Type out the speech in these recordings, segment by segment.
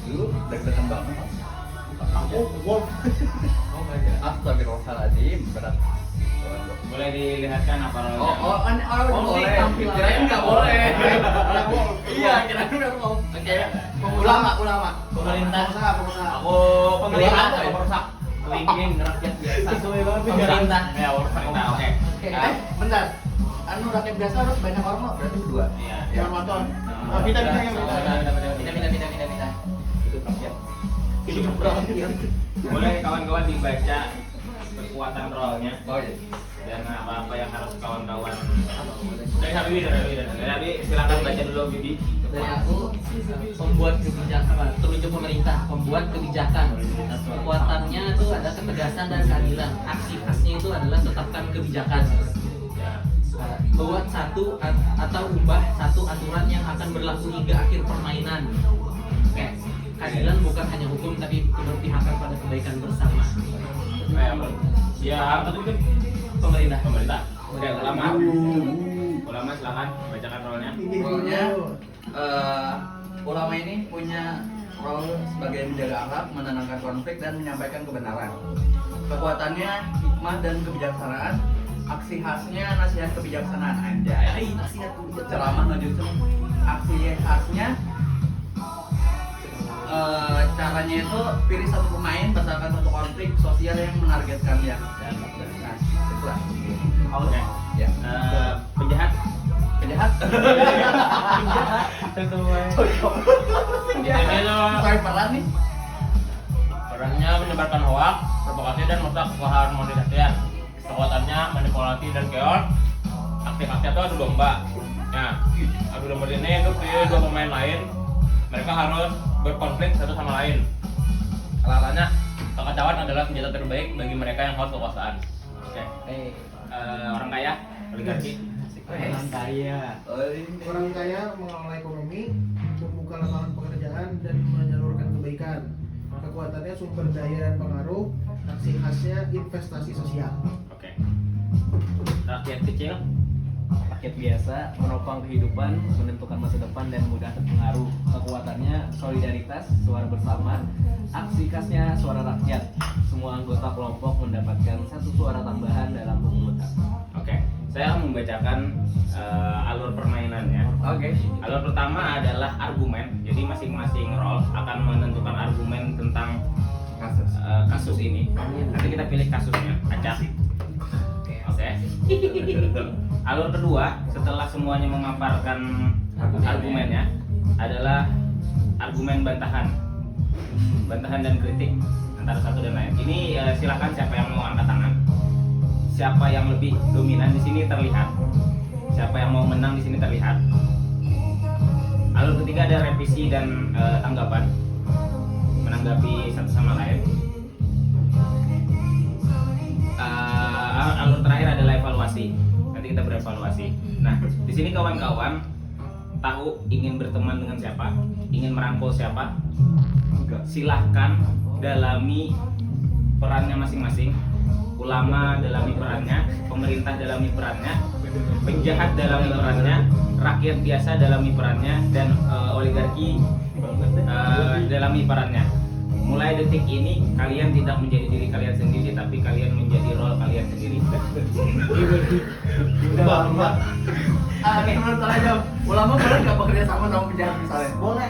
Lu deg-degan banget. Aku wolf. Oh my god. Astagfirullahaladzim, berat. Boleh dilihatkan apa rolnya? Boleh. tampilan. Kirain nggak boleh. Iya, Kirain nggak boleh. Oke. Ulama. Pemerintah. Pengusaha. Aku pemerintah Perusak, atau perusak? Kelingking rakyat biasa. Sesuai banget Pemerintah. Ya, pemerintah. Oke. Bentar. Anu rakyat biasa harus banyak orang loh, berarti berdua. Iya. Yang nonton. Oh, kita yang Pindah. Itu rakyat. Hidup rakyat. Boleh kawan-kawan dibaca kekuatan rollnya Oh iya. dan apa-apa yang harus kawan-kawan. Dari Habibie, silakan baca dulu Bibi. Dari aku pembuat kebijakan, telunjuk pemerintah, pembuat kebijakan. Kekuatannya itu ada ketegasan dan keadilan. Aksi khasnya itu adalah tetapkan kebijakan. Buat satu atau ubah satu aturan yang akan berlaku hingga akhir permainan. Oke. Keadilan bukan hanya hukum tapi keberpihakan pada kebaikan bersama. Ya, apa tuh? Pemerintah. Oke, ulama silakan bacakan rollnya. Rolnya ulama ini punya role sebagai menjaga akhlak, menenangkan konflik dan menyampaikan kebenaran. Kekuatannya hikmah dan kebijaksanaan. Aksi khasnya nasihat kebijaksanaan anjay. Nasihat Ceramah lanjut. Aksi khasnya caranya itu pilih satu pemain berdasarkan satu konflik sosial yang menargetkan dia. Nah, itulah. Oke. Ya. Penjahat. Penjahat. Sorry peran nih. Perannya menyebarkan hoak, provokasi dan merusak keharmonisan. Kekuatannya manipulasi dan chaos. Aksi-aksinya itu adu domba. Nah, adu domba ini itu pilih dua pemain lain. Mereka harus berkonflik satu sama lain. Alasannya kekacauan adalah senjata terbaik bagi mereka yang haus kekuasaan. Oke. Orang kaya, oligarki. orang kaya. Orang kaya mengelola ekonomi, membuka lapangan pekerjaan dan menyalurkan kebaikan. Kekuatannya sumber daya dan pengaruh. Aksi khasnya investasi sosial. Oke. Rakyat kecil. Rakyat biasa, menopang kehidupan, menentukan masa depan dan mudah terpengaruh. Kekuatannya solidaritas, suara bersama. Aksi khasnya suara rakyat. Semua anggota kelompok mendapatkan satu suara tambahan dalam pemungutan. Oke. Saya akan membacakan alur permainannya. Oke. Alur pertama adalah argumen. Jadi masing-masing role akan menentukan argumen tentang kasus ini. Nanti kita pilih kasusnya. Acak. Oke. Alur kedua, setelah semuanya memaparkan argumennya, adalah argumen bantahan dan kritik antara satu dan lain. Ini silakan siapa yang mau angkat tangan. Siapa yang lebih dominan di sini terlihat. Siapa yang mau menang di sini terlihat. Alur ketiga ada revisi dan tanggapan, menanggapi satu sama lain. Alur terakhir adalah evaluasi. Nanti kita berevaluasi. Nah, di sini kawan-kawan tahu ingin berteman dengan siapa, ingin merangkul siapa, silahkan dalami perannya masing-masing. Ulama dalami perannya, pemerintah dalami perannya, penjahat dalami perannya, rakyat biasa dalami perannya, dan oligarki dalami perannya. Mulai detik ini kalian tidak menjadi diri kalian sendiri, tapi kalian menjadi role kalian sendiri. Ulama. Oke, menurut saya ulama boleh nggak bekerja sama penjahat misalnya? Boleh.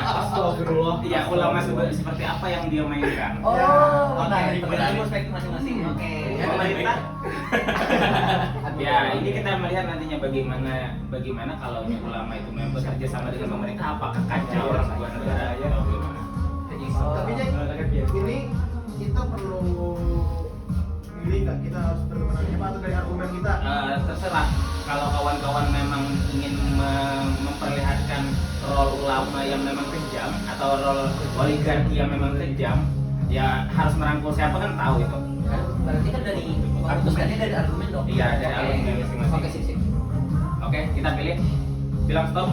Astagfirullah. Iya, ulama seperti apa yang dia mainkan. Nah, itu Dari benar. perspektif masing-masing. Oke. Ya, pemerintah. Ya, ini kita melihat nantinya bagaimana kalau ulama itu memang bekerja sama dengan pemerintah, apakah kacau sebuah negara ya atau bagaimana? Tapi ini kita perlu pilih nggak? Kita harus berteman siapa atau dari argumen kita? Terserah. Kalau kawan-kawan memang ingin memperlihatkan role ulama yang memang kejam atau role oligarki yang memang kejam, ya harus merangkul siapa kan tahu itu. Berarti kan dari argumennya dari argumen dong. Iya, dari argumen masing-masing. Oke, sip. Oke, kita pilih. Bilang stop.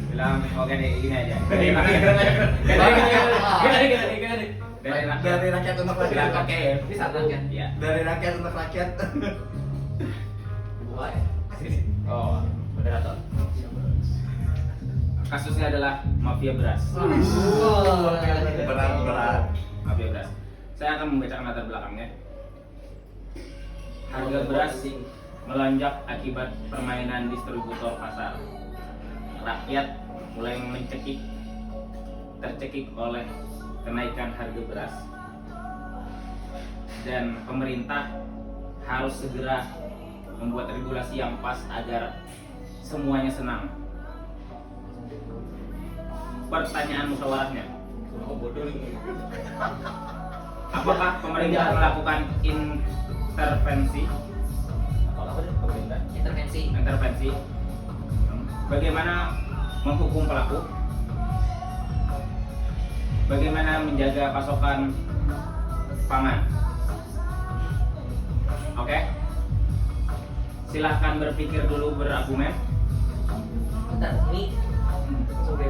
Bilang oke deh, gini aja. Dari rakyat untuk rakyat. Oke, Bisa rakyat. ya. Dari rakyat untuk rakyat. Buat Oh, moderator. Kasusnya adalah mafia beras. Berat. Mafia beras. Saya akan membacakan latar belakangnya. Harga beras melonjak akibat permainan distributor pasar. Rakyat mulai tercekik oleh kenaikan harga beras, dan pemerintah harus segera membuat regulasi yang pas agar semuanya senang. Pertanyaan musyawarahnya, apakah pemerintah melakukan intervensi? Intervensi. Bagaimana menghukum pelaku? Bagaimana menjaga pasokan pangan? Oke. Silahkan berpikir dulu, berargumen. Bentar, ini sebagai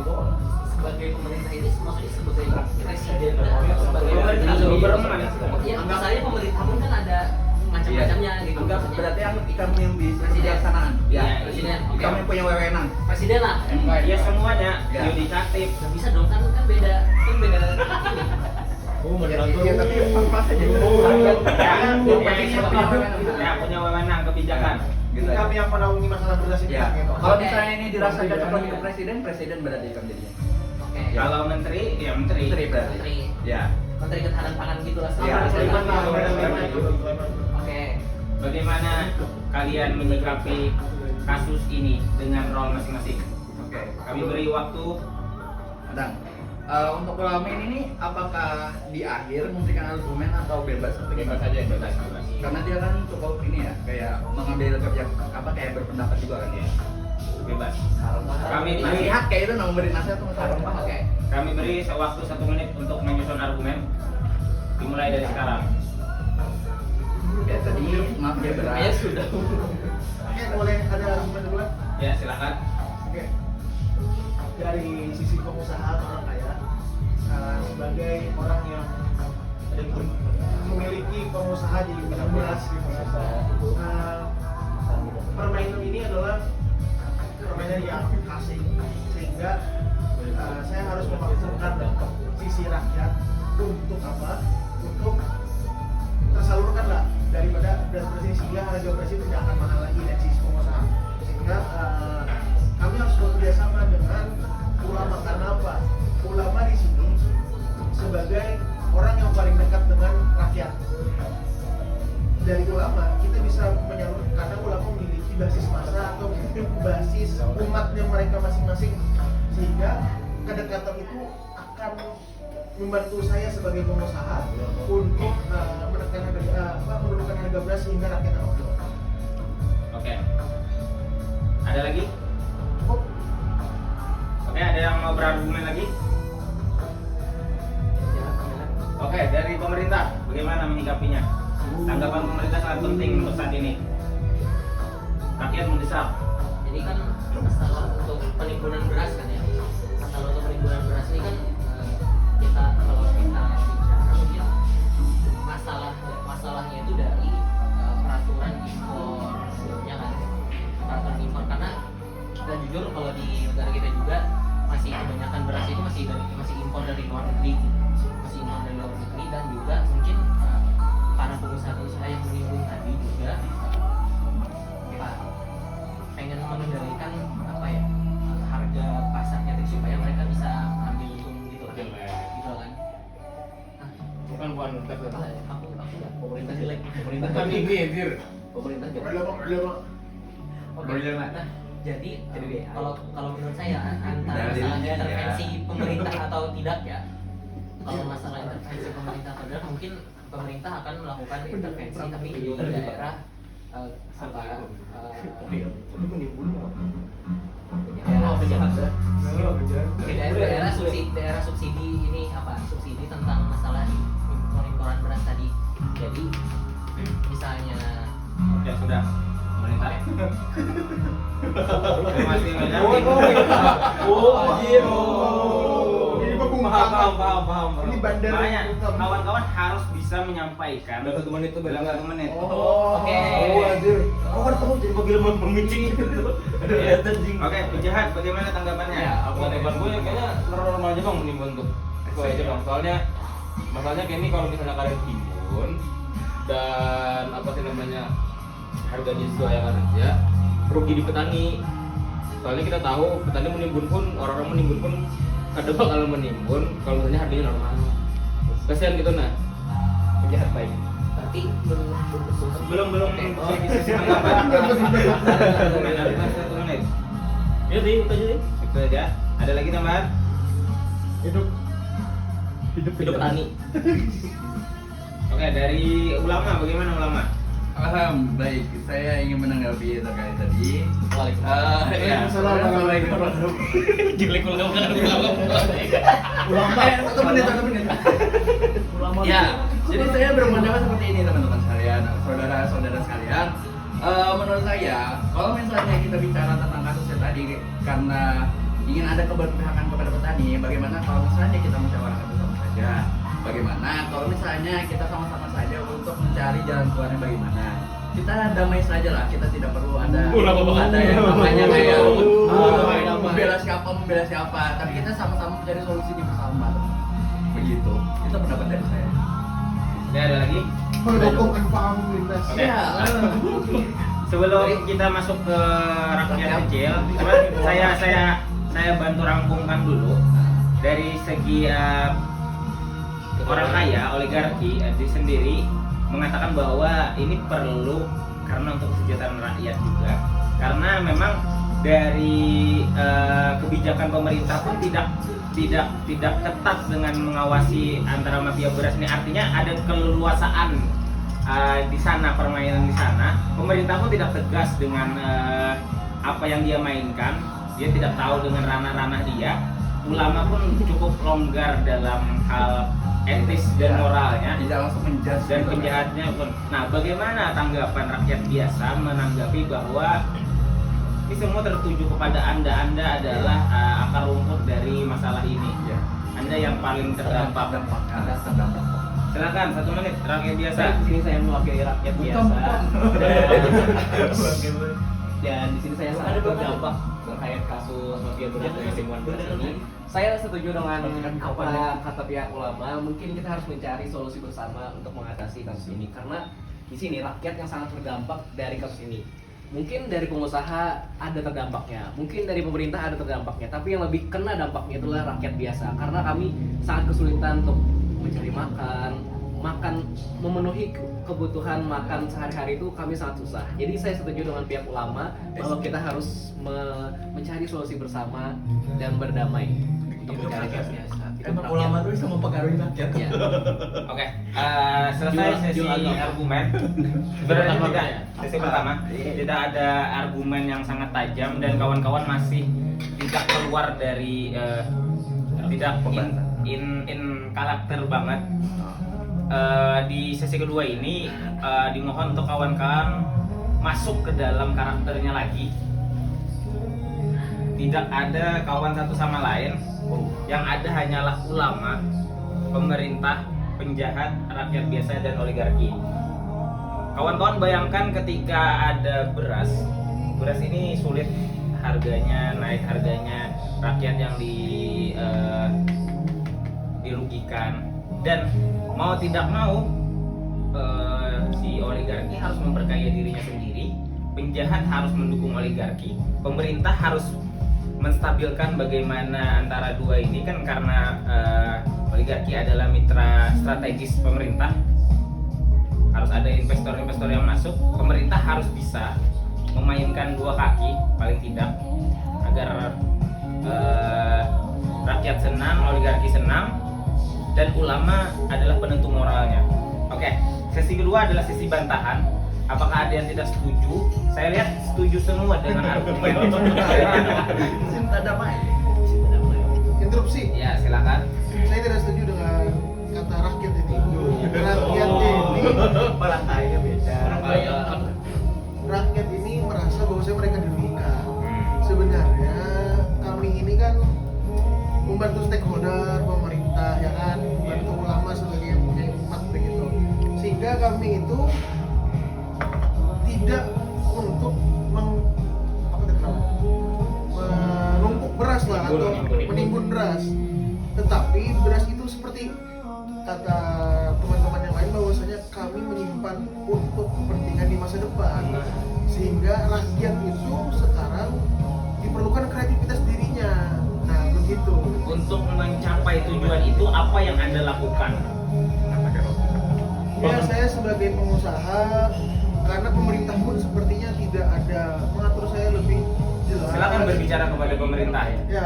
pemerintah ini maksudnya sebagai presiden atau sebagai Gubernur. ya masalahnya pemerintah pun kan ada macam-macamnya gitu. Enggak, berarti yang kami yang bisa pelaksanaan. Iya, presiden. Oke. Kami punya wewenang. Presiden lah. Ya semuanya, Ya. yudikatif. Nggak bisa dong kan beda ini. Iya, tapi pas aja. Ya, punya wewenang kebijakan. Gitu aja. Kami yang menaungi masalah beras ini. Ya. gitu. Kalau Oke. misalnya ini dirasa cocok lagi ke presiden berarti kan jadinya. Oke. Kalau menteri, ya menteri. Menteri berarti. Menteri. Ya. Menteri Ketahanan Pangan gitu lah. Iya, Sulaiman lah, Sulaiman. Sulaiman itu. Oke. Bagaimana kalian menyikapi kasus ini dengan role masing-masing? Oke. Kami beri waktu. Adang. Untuk Ulamin ini apakah di akhir memberikan argumen atau bebas atau gimana? Bebas aja, bebas. Karena dia kan cukup ini ya, kayak mengambil kebijakan kayak berpendapat juga kan dia. Bebas. Kami nasihat kayak itu memberi nasihat atau saran Pak? Oke. Kami beri waktu 1 menit untuk menyusun argumen. Dimulai dari sekarang. Ya tadi maaf ya Kayaknya berat. sudah. Oke, boleh ada argumen dulu? Ya, silakan. Oke. Dari sisi pengusaha orang kaya, sebagai orang yang memiliki pengusaha di bidang beras gitu, permainan ini adalah permainan yang asing, sehingga saya harus memakzulkan sisi rakyat untuk apa? Untuk tersalurkan lah daripada beras ini, sehingga harga beras itu tidak akan mahal lagi dari sisi pengusaha, sehingga kami harus bekerja sama dengan ulama. Karena apa? Ulama di sini sebagai orang yang paling dekat dengan rakyat. Dari ulama kita bisa menyalurkan, karena ulama memiliki basis massa atau basis umatnya mereka masing-masing, sehingga kedekatan itu akan membantu saya sebagai pengusaha untuk menekan menurunkan harga beras sehingga rakyat akan. Oke. Ada lagi? Cukup. Oke, ada yang mau berargumen lagi? Oke, dari pemerintah, bagaimana menyikapinya? Tanggapan pemerintah sangat penting untuk saat ini. Rakyat mendesak. Jadi kan masalah untuk penimbunan beras kan ya. Masalah untuk penimbunan beras ini kan kita kalau kita bicara mungkin masalahnya itu dari peraturan impornya kan. Peraturan impor, karena dan jujur kalau di negara kita juga masih kebanyakan beras itu masih impor dari luar negeri. Masih impor dari luar negeri, dan juga mungkin para pengusaha-pengusaha yang menimbun tadi juga pengen mengendalikan apa ya, harga pasarnya supaya mereka bisa ambil untung gitu kan. Gitu kan. Bukan Aku pemerintah jelek. pemerintah kami anjir. Pemerintah jelek. Oke. Nah, jadi kalau menurut saya antara Dari masalah ya. intervensi pemerintah atau tidak ya. Kalau masalah intervensi pemerintah atau tidak, mungkin pemerintah akan melakukan intervensi tapi di daerah daerah subsidi ini apa, subsidi tentang masalah impor-imporan beras tadi. Jadi misalnya Ya sudah, pemerintah. Terima kasih banyak. Ini Paham. Ini bandar Makanya mengungkap. kawan-kawan harus bisa menyampaikan Udah 1 menit tuh dalam beda. 1 menit. Oke. Anjir. Kau kan tahu jadi bagi lemah memicik gitu. Ya. Oke, penjahat bagaimana tanggapannya? Ya, tanggapan gue kayaknya normal aja bang menimbun tuh. Itu aja bang. Soalnya masalahnya kayak ini kalau misalnya kalian timbun dan apa sih namanya harganya sesuai yang harga, rugi di petani. Soalnya kita tahu petani menimbun pun orang-orang menimbun pun ada bakal menimbun kalau misalnya harganya normal. Kasihan gitu nah. Penjahat baik. Berarti Belum Oke. di sisi tanggapan. 1 menit. Ya sih itu aja sih. Itu aja. Ada lagi tambahan? Hidup Hidup petani. Oke, dari ulama bagaimana ulama? Baik, saya ingin menanggapi terkait tadi. Waalaikumsalam. Ya, Assalamualaikum warahmatullahi Jelek kalau kamu kan ulama. ulama. Satu menit. Ulama. Ya, jadi saya berpendapat seperti ini teman-teman sekalian, saudara-saudara sekalian. Menurut saya, kalau misalnya kita bicara tentang kasusnya tadi karena ingin ada keberpihakan kepada petani, bagaimana kalau misalnya kita musyawarahkan bersama saja? Bagaimana kalau misalnya kita sama-sama saja untuk mencari jalan keluarnya bagaimana? Kita damai saja lah, kita tidak perlu ada yang namanya kayak membela siapa, tapi kita sama-sama mencari solusi di bersama. Begitu, itu pendapat dari saya. Ya, ada lagi? Mengokohkan paham lintas. Oke. Ya, Sebelum kita masuk ke rakyat kecil, coba saya bantu rangkumkan dulu dari segi orang kaya, oligarki itu sendiri mengatakan bahwa ini perlu karena untuk kesejahteraan rakyat juga. Karena memang dari kebijakan pemerintah pun tidak ketat dengan mengawasi antara mafia beras ini. Artinya ada keleluasaan di sana, permainan di sana. Pemerintah pun tidak tegas dengan apa yang dia mainkan. Dia tidak tahu dengan ranah-ranah dia. Ulama pun cukup longgar dalam hal etis dan moralnya. tidak langsung menjudge Dan gitu, penjahatnya pun. Nah, bagaimana tanggapan rakyat biasa menanggapi bahwa ini semua tertuju kepada Anda adalah akar rumput dari masalah ini. Ya. Anda yang paling terdampak. Terdampak. Silakan 1 menit rakyat biasa. di sini saya mewakili rakyat biasa. Dan di sini saya sangat terdampak terkait kasus mafia beras dan kesimpulan beras ini. Saya setuju dengan apa kata pihak ulama. Mungkin kita harus mencari solusi bersama untuk mengatasi kasus ini karena di sini rakyat yang sangat terdampak dari kasus ini. Mungkin dari pengusaha ada terdampaknya, mungkin dari pemerintah ada terdampaknya, tapi yang lebih kena dampaknya itulah rakyat biasa karena kami sangat kesulitan untuk mencari makan memenuhi kebutuhan makan sehari-hari itu kami sangat susah. Jadi saya setuju dengan pihak ulama bahwa kita harus mencari solusi bersama dan berdamai untuk mencari rakyat biasa. Emang ulama tuh bisa mempengaruhi rakyat. Ya. Oke, selesai sesi argumen. Sebenarnya tidak sesi pertama tidak ada argumen yang sangat tajam dan kawan-kawan masih tidak keluar dari tidak in karakter banget. Di sesi kedua ini dimohon untuk kawan-kawan masuk ke dalam karakternya lagi. Tidak ada kawan satu sama lain. Yang ada hanyalah ulama, pemerintah, penjahat, rakyat biasa, dan oligarki. Kawan-kawan bayangkan ketika ada beras ini sulit harganya, naik harganya, rakyat yang dirugikan, dan mau tidak mau si oligarki harus memperkaya dirinya sendiri, penjahat harus mendukung oligarki, pemerintah harus menstabilkan bagaimana antara dua ini kan karena oligarki adalah mitra strategis pemerintah, harus ada investor-investor yang masuk, pemerintah harus bisa memainkan dua kaki paling tidak agar rakyat senang, oligarki senang, dan ulama adalah penentu moralnya. Oke, sesi kedua adalah sesi bantahan. Apakah ada yang tidak setuju? Saya lihat setuju semua dengan argumen. Cinta damai. Interupsi. Ya, silakan. Saya tidak setuju dengan kata rakyat ini. Rakyat ini Barangkali beda. rakyat ini merasa bahwa mereka dirugikan. Sebenarnya kami ini kan membantu stakeholder pemerintah kami itu tidak untuk menumpuk beras lah atau menimbun beras, tetapi beras itu seperti kata teman-teman yang lain bahwasanya kami menyimpan untuk kepentingan di masa depan, sehingga rakyat itu sekarang diperlukan kreativitas dirinya. Nah begitu. Untuk mencapai tujuan itu apa yang Anda lakukan? Ya saya sebagai pengusaha, karena pemerintah pun sepertinya tidak ada mengatur saya lebih jelas. Silakan berbicara kepada pemerintah ya. Ya,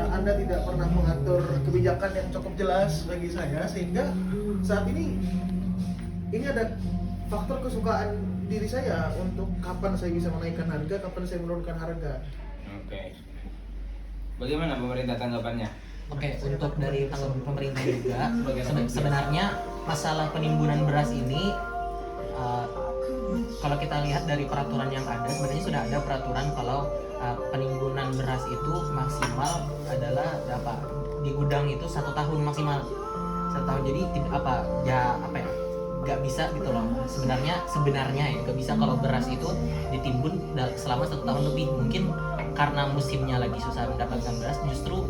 Anda tidak pernah mengatur kebijakan yang cukup jelas bagi saya, sehingga saat ini ada faktor kesukaan diri saya untuk kapan saya bisa menaikkan harga, kapan saya menurunkan harga. Oke. Bagaimana pemerintah tanggapannya? Oke, untuk dari tanggapan pemerintah juga sebenarnya masalah penimbunan beras ini kalau kita lihat dari peraturan yang ada, sebenarnya sudah ada peraturan kalau penimbunan beras itu maksimal adalah berapa di gudang itu 1 tahun maksimal 1 tahun. Jadi nggak bisa gitu loh sebenarnya ya nggak bisa kalau beras itu ditimbun selama 1 tahun lebih. Mungkin karena musimnya lagi susah mendapatkan beras, justru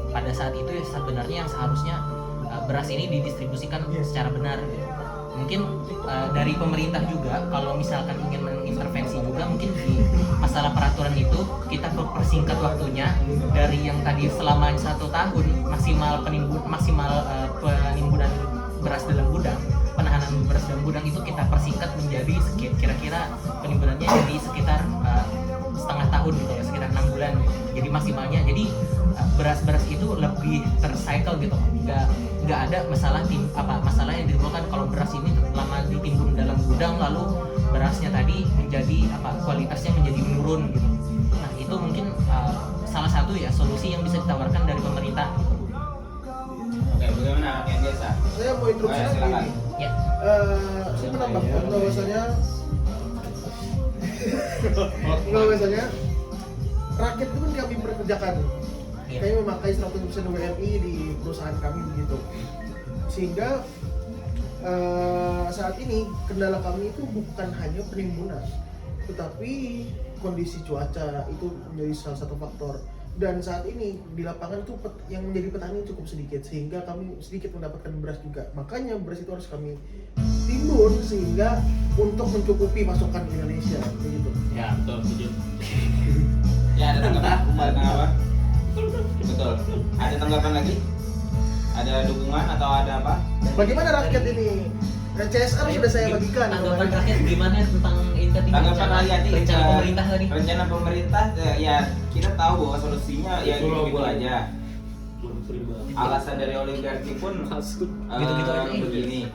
pada saat itu ya sebenarnya yang seharusnya beras ini didistribusikan secara benar gitu. Mungkin dari pemerintah juga kalau misalkan ingin mengintervensi juga, mungkin di masalah peraturan itu kita persingkat waktunya dari yang tadi selama 1 tahun maksimal penimbunan beras dalam gudang, penahanan beras dalam gudang itu kita persingkat menjadi kira-kira penimbangannya jadi sekitar setengah tahun gitu ya, sekitar 6 bulan gitu. Jadi maksimalnya, jadi beras-beras itu lebih tercycle gitu, nggak ada masalah yang ditemukan kalau beras ini lama ditimbun dalam gudang lalu berasnya tadi menjadi kualitasnya menjadi menurun gitu. Nah itu mungkin salah satu ya solusi yang bisa ditawarkan dari pemerintah. Oke, bagaimana yang biasa? Saya mau instruksi lagi. Silakan. Ya. Saya menambahkan bahwasanya rakyat itu kan kami pekerjakan. Iya. Kami memakai 100% WNI di perusahaan kami begitu. Sehingga saat ini kendala kami itu bukan hanya penimbunan, tetapi kondisi cuaca itu menjadi salah satu faktor. Dan saat ini di lapangan itu yang menjadi petani cukup sedikit, sehingga kami sedikit mendapatkan beras juga. Makanya beras itu harus kami timbun sehingga untuk mencukupi pasokan Indonesia begitu. Ya, betul, setuju. Ya, ada tanggapan? Ada tanggapan? Betul. Ada tanggapan lagi? Ada dukungan atau ada apa? Bagaimana rakyat ini? CSR sudah saya bagikan. Tanggapan rakyat gimana tentang ini tadi? Tanggapan rakyat ini, rencana pemerintah tadi. Rencana pemerintah ya kita tahu bahwa solusinya ya gitu aja. Alasan dari oligarki pun Gitu-gitu aja. begini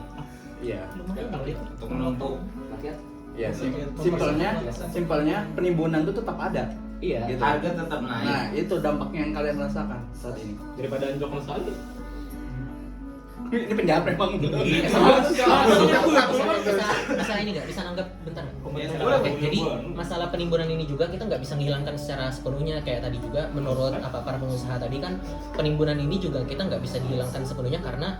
Iya. untuk menumpuk. Ya, simpelnya penimbunan itu tetap ada. Iya. Gitu. Harga tetap naik. Nah, itu dampaknya yang kalian rasakan saat ini. Daripada anjlok sekali. Ini penjahat memang. Bisa ini nggak bisa nanggap bentar nggak? Ya, Oke, boleh. jadi masalah penimbunan ini juga kita nggak bisa menghilangkan secara sepenuhnya kayak tadi juga menurut para pengusaha tadi kan penimbunan ini juga kita nggak bisa dihilangkan sepenuhnya karena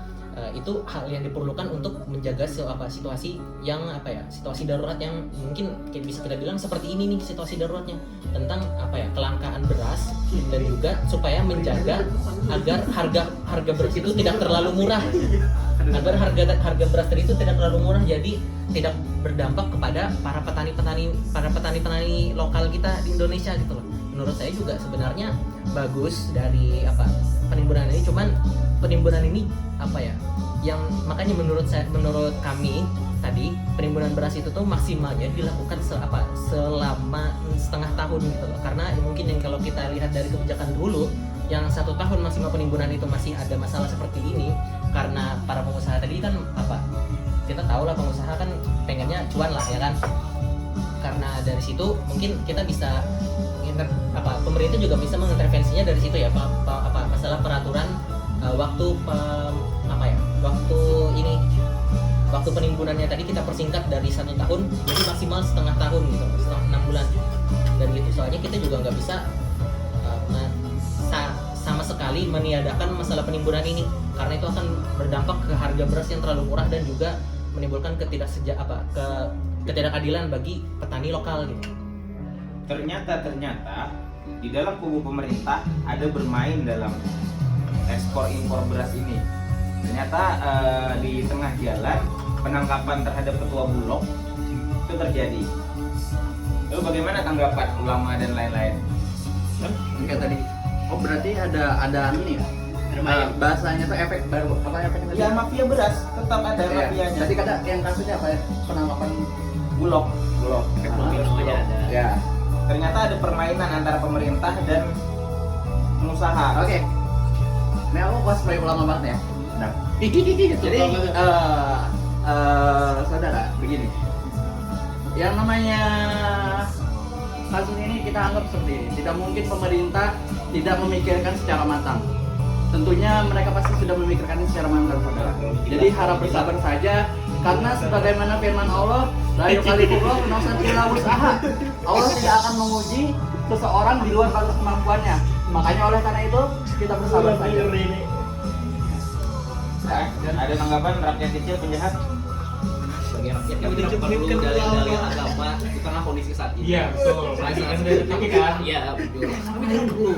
itu hal yang diperlukan untuk menjaga situasi yang situasi darurat yang mungkin bisa kita bilang seperti ini nih situasi daruratnya tentang kelangkaan beras dan juga supaya menjaga agar harga beras itu tidak terlalu murah, agar harga beras tadi itu tidak terlalu murah, jadi tidak berdampak kepada para petani lokal kita di Indonesia gitu loh. Menurut saya juga sebenarnya bagus dari penimbunan ini, cuman penimbunan ini yang makanya menurut kami tadi penimbunan beras itu tuh maksimalnya dilakukan selama setengah tahun gitu loh. Karena mungkin yang kalau kita lihat dari kebijakan dulu yang 1 tahun maksimal penimbunan itu masih ada masalah seperti ini karena para pengusaha tadi kan kita tahu lah pengusaha kan pengennya cuan lah ya kan. Karena dari situ mungkin kita bisa pemerintah juga bisa mengintervensinya dari situ ya masalah peraturan waktu penimpunannya tadi kita persingkat dari 1 tahun jadi maksimal setengah tahun gitu, setengah 6 bulan dan gitu. Soalnya kita juga nggak bisa sama sekali meniadakan masalah penimbunan ini karena itu akan berdampak ke harga beras yang terlalu murah dan juga menimbulkan ketidakadilan bagi petani lokal gitu. Ternyata di dalam kubu pemerintah ada bermain dalam ekspor impor beras ini. Ternyata di tengah jalan penangkapan terhadap ketua Bulog itu terjadi. Lalu bagaimana tanggapan ulama dan lain-lain? Kayak tadi. Oh berarti ada ini ya? Bahasanya tuh efek baru apa efeknya tadi? Ya mafia beras tetap ada Iya. mafianya. Tadi kata yang kasusnya apa ya? Penangkapan Bulog. Ada. ya. Ternyata ada permainan antara pemerintah dan pengusaha. Oke. Ini aku pas sebagai ulama banget ya. Nah, Jadi saudara begini. Yang namanya kasus ini kita anggap seperti ini. Tidak mungkin pemerintah tidak memikirkan secara matang. Tentunya mereka pasti sudah memikirkan ini secara matang, saudara. Jadi harap bersabar saja, karena sebagaimana firman Allah, la yukallifullahu nafsan illa wus'aha. Allah tidak akan menguji seseorang di luar batas kemampuannya. Makanya oleh karena itu kita bersabar saja. ada tanggapan rakyat kecil penjahat? Bagi rakyat kami tidak perlu dalil-dalil agama di tengah kondisi saat ini. Iya, betul. Saya Kan sangat sudah setuju. kan? Iya, betul. Kami tidak perlu.